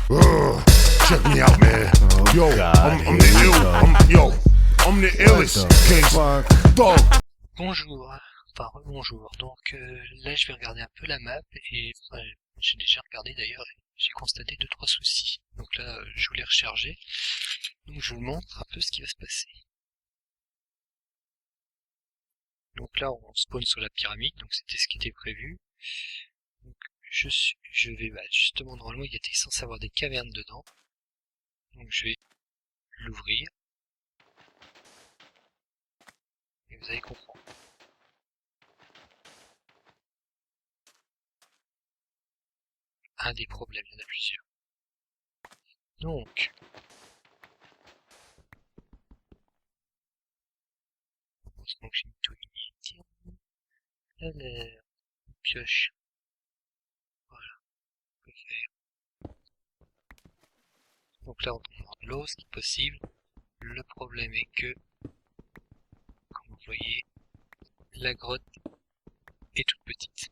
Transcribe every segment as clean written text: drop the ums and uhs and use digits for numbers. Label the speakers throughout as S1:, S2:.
S1: Check me out, man. Yo, I'm the ill. I'm the illest case. Dog.
S2: Bonjour, enfin bonjour. Donc là je vais regarder un peu la map et j'ai déjà regardé d'ailleurs et j'ai constaté 2-3 soucis. Donc là je voulais recharger. Donc je vous montre un peu ce qui va se passer. Donc là on spawn sur la pyramide, donc c'était ce qui était prévu. Donc je vais justement normalement il était censé avoir des cavernes dedans. Donc je vais l'ouvrir. Et vous allez comprendre. Un des problèmes, il y en a plusieurs. Donc, heureusement que j'ai mis tout tiens, là, une pioche. Voilà, on peut faire. Donc là, on tombe dans de l'eau, ce qui est possible. Le problème est que, comme vous voyez, la grotte est toute petite.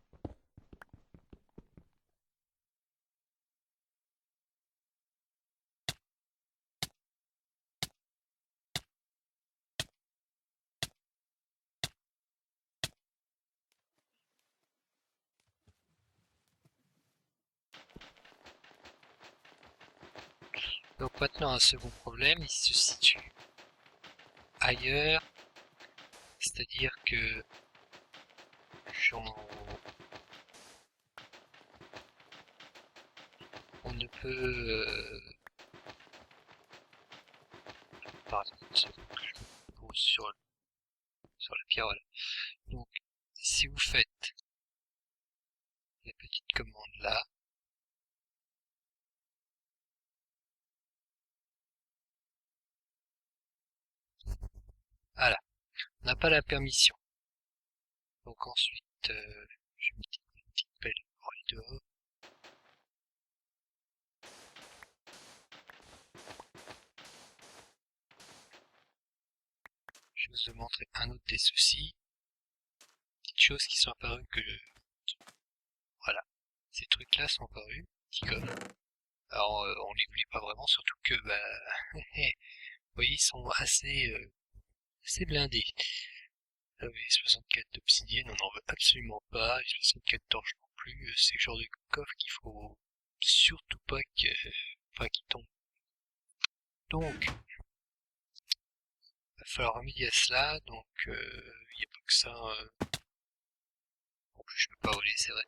S2: Donc maintenant, un second problème, il se situe ailleurs, c'est-à-dire que on ne peut par exemple, une seconde que je me pose sur la pierre, voilà. Donc si vous faites la petite commande là, voilà, on n'a pas la permission. Donc ensuite, je vais mettre une petite pelle pour aller dehors. Je vais vous montrer un autre des soucis. Petites choses qui sont apparues que... Voilà, ces trucs-là sont apparus, petits coffres. Alors on les voulait pas vraiment, surtout que, vous voyez, ils sont assez blindés. Là, vous voyez, 64 d'obsidienne, on n'en veut absolument pas, et 64 torches non plus. C'est le genre de coffre qu'il faut surtout pas qu'il tombe. Donc, va falloir remédier à cela, donc il n'y a pas que ça. En plus, je peux pas voler, c'est vrai.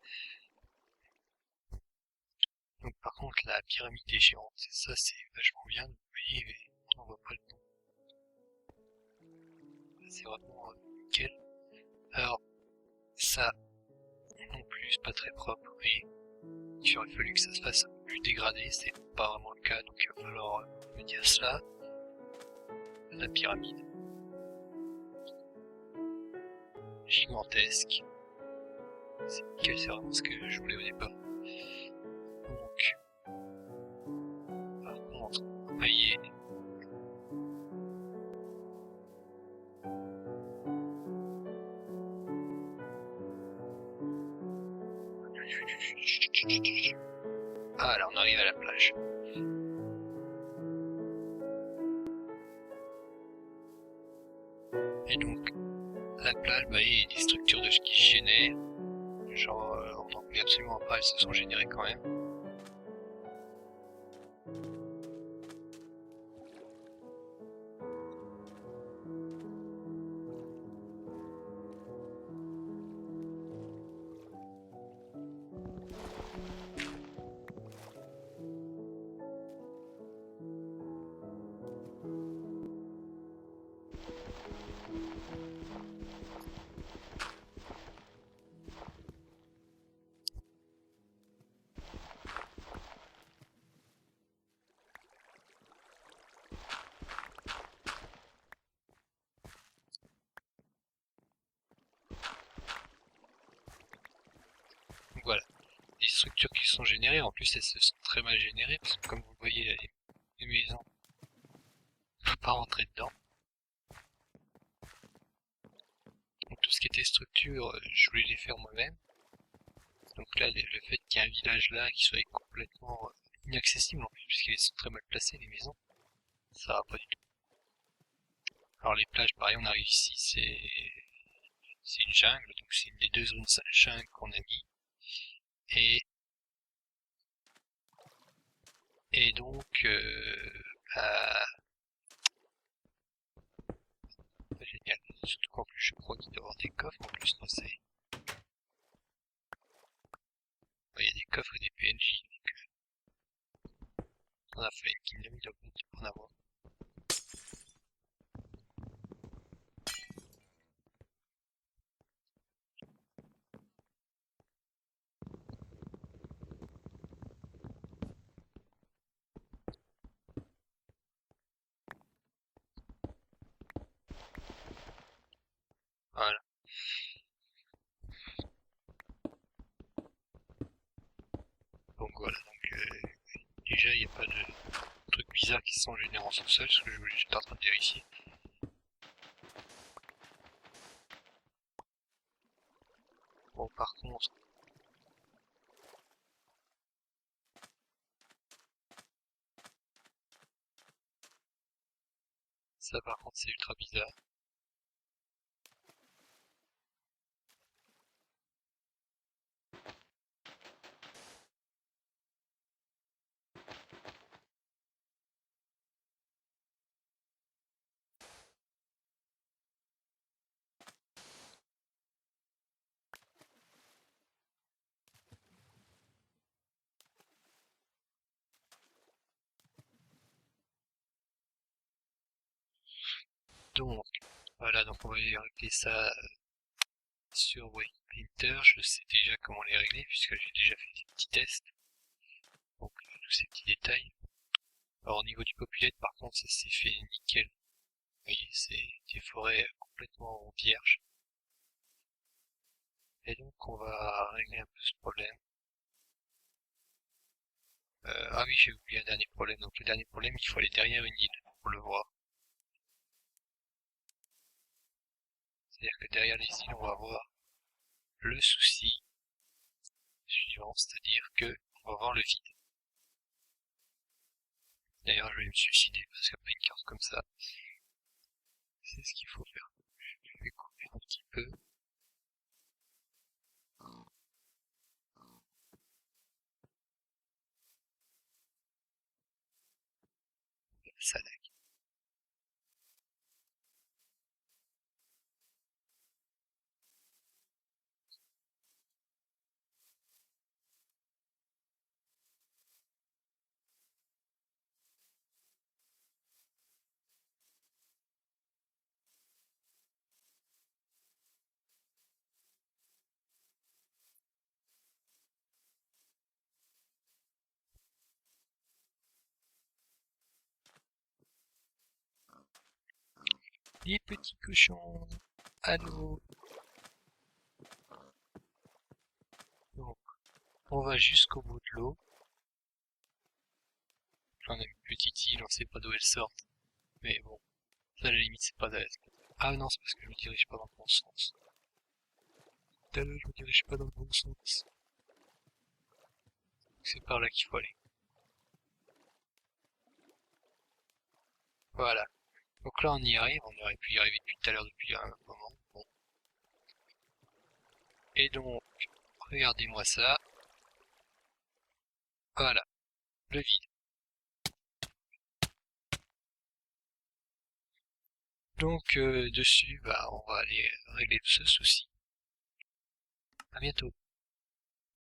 S2: Donc, par contre, la pyramide est géante, ça c'est vachement bien, vous voyez, mais on n'en voit pas le nom. C'est vraiment nickel. Alors, ça non plus, c'est pas très propre, vous voyez. Il aurait fallu que ça se fasse un peu plus dégradé, c'est pas vraiment le cas, donc il va falloir remédier à cela. La pyramide. Gigantesque. C'est nickel, c'est vraiment ce que je voulais au départ. Donc, par contre, vous voyez, ah là on arrive à la plage. Et donc, la plage, il y a des structures de qui se génèrent. Genre, on n'en voulait absolument pas, elles se sont générées quand même. Donc voilà, les structures qui sont générées, en plus elles se sont très mal générées, parce que comme vous le voyez, les maisons, on ne peut pas rentrer dedans. Donc tout ce qui était structure, je voulais les faire moi-même. Donc là, le fait qu'il y ait un village là qui soit complètement inaccessibles en plus, puisqu'elles sont très mal placées les maisons. Ça va pas du tout. Alors les plages, pareil, on arrive ici, c'est une jungle, donc c'est une des deux zones jungle qu'on a mis. Et donc, génial. Surtout qu'en plus, je crois qu'il doit y avoir des coffres en plus dans ces... Il y a des coffres et des PNJ, donc on a fait une kingdom, il doit en avoir. Voilà. Donc voilà, donc déjà il n'y a pas de trucs bizarres qui se sont générés en sous-sol, ce que j'étais en train de vérifier. Bon, par contre, ça par contre c'est ultra bizarre. Donc, voilà, donc on va régler ça sur Waypointer. Je sais déjà comment les régler puisque j'ai déjà fait des petits tests. Donc, tous ces petits détails. Alors, au niveau du populate, par contre, ça s'est fait nickel. Vous voyez, c'est des forêts complètement vierges. Et donc, on va régler un peu ce problème. Ah oui, j'ai oublié un dernier problème. Donc, le dernier problème, il faut aller derrière une île pour le voir. C'est-à-dire que derrière les îles, on va voir le souci suivant, c'est-à-dire que on va voir le vide. D'ailleurs, je vais me suicider parce qu'après une carte comme ça, c'est ce qu'il faut faire. Je vais couper un petit peu. Ça lag. Les petits cochons, allô. Donc, on va jusqu'au bout de l'eau. Là, on a une petite île, on sait pas d'où elle sort. Mais bon, ça à la limite, c'est pas à l'aise. Ah non, c'est parce que je me dirige pas dans le bon sens. Je me dirige pas dans le bon sens. C'est par là qu'il faut aller. Voilà. Donc là, on y arrive. On aurait pu y arriver depuis tout à l'heure, depuis un moment. Bon. Et donc, regardez-moi ça. Voilà. Le vide. Donc, dessus, bah, on va aller régler ce souci. À bientôt.